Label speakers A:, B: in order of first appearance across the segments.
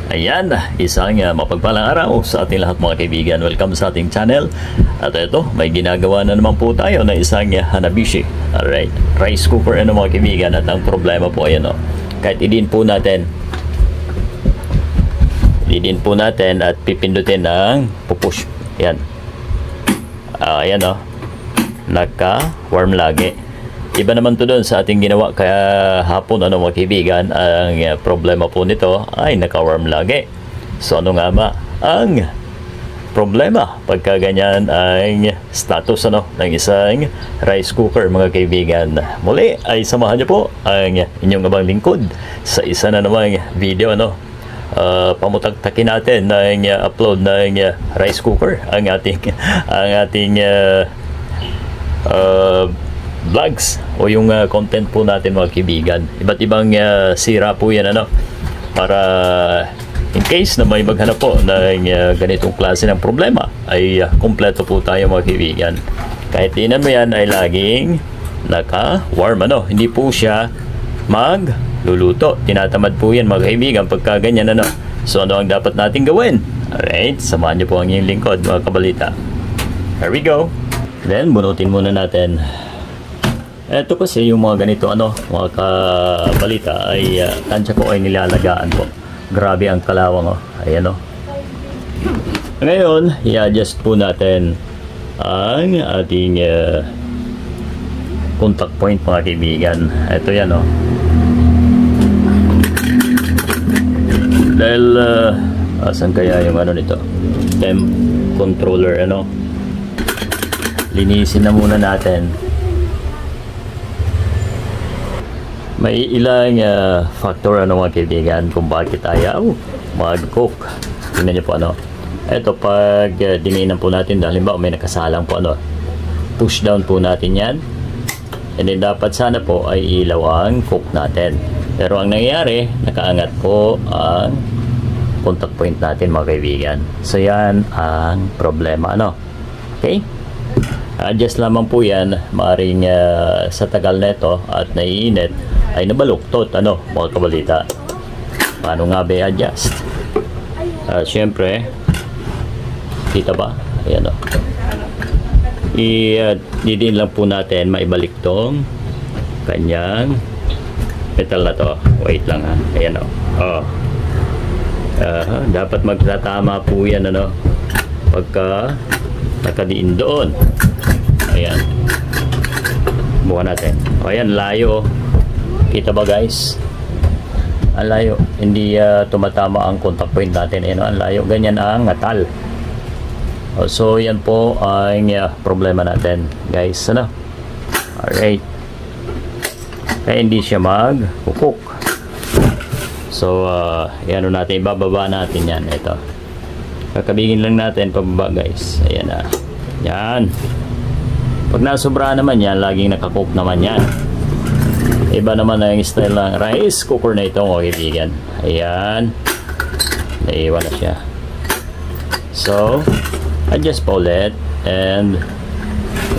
A: Ayan, isang mapagpalang araw sa ating lahat mga kaibigan. Welcome sa ating channel. At ito, may ginagawa na naman po tayo na isang Hanabishi. Alright, rice cooker mga kaibigan. At ang problema po, ayan kahit idin po natin at pipindutin ng pupush. Ayan. Ayan naka-warm lagi. Iba naman to doon sa ating ginawa kaya hapon mga kaibigan. Ang problema po nito ay naka-warm lagi. So ano nga ba ang problema pagka ganyan ang status ng isang rice cooker mga kaibigan? Muli ay samahan niyo po ang inyong abang lingkod sa isa na namang video pamutagtakin natin ng upload ng rice cooker ang ating vlogs o yung content po natin mga kaibigan. Iba't ibang sira po yan para in case na may maghanap po ng ganitong klase ng problema ay kumpleto po tayo mga kaibigan. Kahit tinan mo yan ay laging naka-warm hindi po siya magluluto. Tinatamad po yan mga kaibigan pagka ganyan So ano ang dapat natin gawin? Alright, samahan niyo po ang inyong lingkod mga kabalita. Here we go. Then bunutin muna natin. Ito kasi yung mga ganito mga kabalita ay tansya ko ay nilalagaan po. Grabe ang kalawang ayan Ngayon, i-adjust po natin ang ating contact point mga kaibigan. Ito yan Dahil asan kaya yung nito? Temp controller linisin na muna natin. May ilang factor mga kaibigan kung bakit ayaw mag-cook. Tingnan niyo po ito pag diniinan po natin dahil may nakasalang po push down po natin yan, and then dapat sana po ay ilaw ang cook natin, pero ang nangyayari nakaangat po ang contact point natin mga kaibigan. So yan ang problema okay, adjust lamang po yan. Maaring sa tagal neto at naiinit ay nabaluktot mga kabalita. Paano nga ba i-adjust? Syempre kita ba? Ayan i-din lang po natin maibalik tong kanyang metal na to. Wait lang ayan dapat magtatama po yan pagka nakadiin doon. Ayan, buka natin. Ayan, layo. Kita ba guys? Ang layo. Hindi tumatama ang contact point natin. Ayan, ang layo. Ganyan ang ngatal. So yan po ang problema natin guys. Alright, kaya hindi siya mag-cook. So yan natin, ibababa natin yan. Ito, kakabigin lang natin pababa guys. Ayan yan. Pag nasobra naman yan, laging nakakook naman yan. Iba naman na yung style ng rice cooker na ito mga kaibigan. Ayan, naiwan na siya. So adjust pa ulit and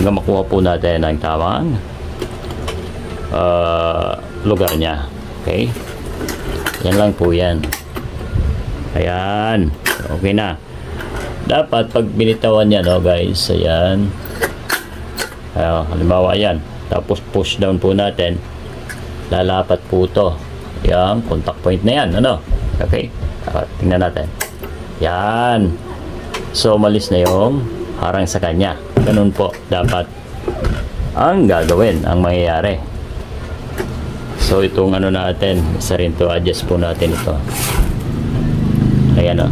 A: hanggang makuha po natin ang tamang lugar niya. Okay, yan lang po yan. Ayan, okay na. Dapat pag binitawan yan guys, ayan, halimbawa yan, tapos push down po natin, lalapat po ito yung contact point na yan okay, tingnan natin yan. So malis na yung harang sa kanya. Ganun po dapat ang gagawin, ang mangyayari. So itong natin, isa rin to, adjust po natin ito. Ayan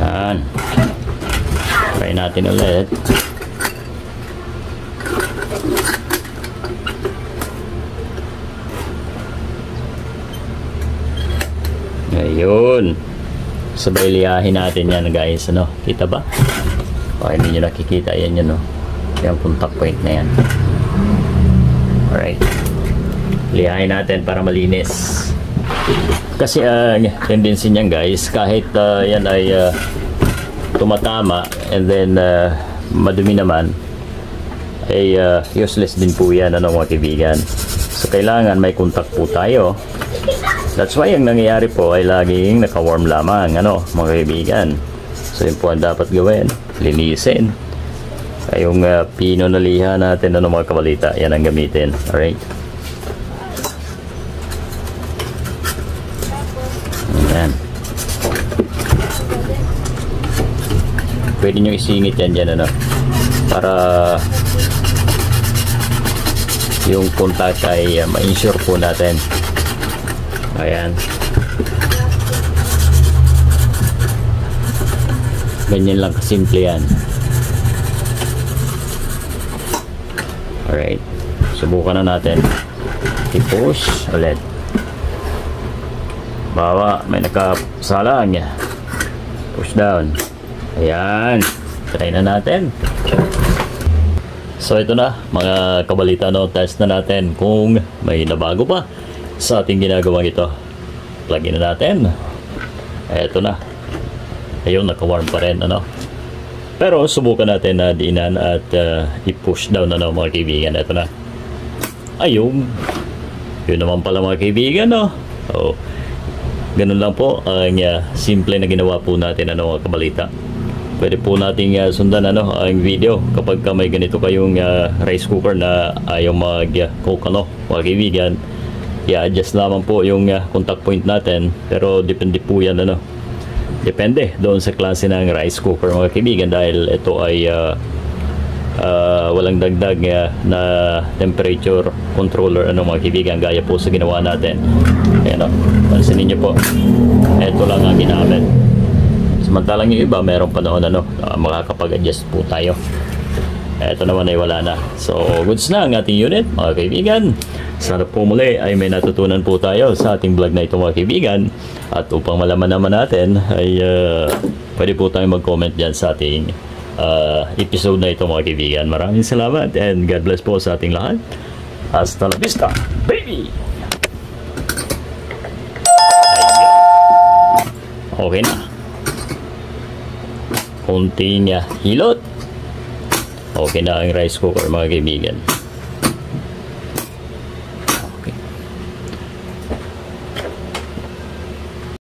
A: yan. Try natin ulit. Ayun, sabay liyahin natin yan guys. Kita ba? Hindi nyo nakikita yan yung contact point na yan. Alright, liyahin natin para malinis. Kasi tendency niyan guys, kahit yan ay tumatama and then madumi naman, useless din po yan, ano, mga kaibigan. So kailangan may contact po tayo. That's why ang nangyayari po ay laging naka-warm lamang, ano, mga kaibigan. So yun po ang dapat gawin, linisin. Yung pino na liha natin, ano, mga kabalita, yan ang gamitin. Alright. Ayan. Pwede nyo isingit yan dyan, ano, para yung contact ay ma-insure po natin. Ayan. Ganyan lang kasimple yan. Alright. Subukan na natin. I-push ulit. Bawa, may nakasalang. Push down. Ayan. Try na natin. So ito na mga kabalita, no, test na natin kung may nabago pa sa ating ginagawang ito. Plug in na natin. Ito na. Ayun, naka-warm pa rin, ano. Pero subukan natin na diinan at i-push down, ano, mga kaibigan. Ito na. Ayun. Yun naman pala, mga kaibigan, no. So, ganun lang po ang simple na ginawa po natin, ano, mga kabalita. Pwede po nating sundan, ano, ang video kapag may ganito kayong rice cooker na ayaw mag-cook, ano, mga kaibigan. I-adjust lamang po yung contact point natin, pero depende po yan, ano, depende doon sa klase ng rice cooker, mga kaibigan, dahil ito ay walang dagdag na temperature controller, ano, mga kaibigan, gaya po sa ginawa natin. Ayan, pansinin nyo po, ito lang ang ginamit. Samantalang yung iba, meron pa noon, ano, makakapag-adjust po tayo. Ito naman ay wala na. So, goods na ang ating unit, mga kaibigan. Sana po muli ay may natutunan po tayo sa ating vlog na ito, mga kaibigan. At upang malaman naman natin, ay pwede po tayo mag-comment dyan sa ating episode na ito, mga kaibigan. Maraming salamat and God bless po sa ating lahat. Hasta la vista, baby! Okay na. Kunting hilot. Okay na ang rice cooker, mga kaibigan.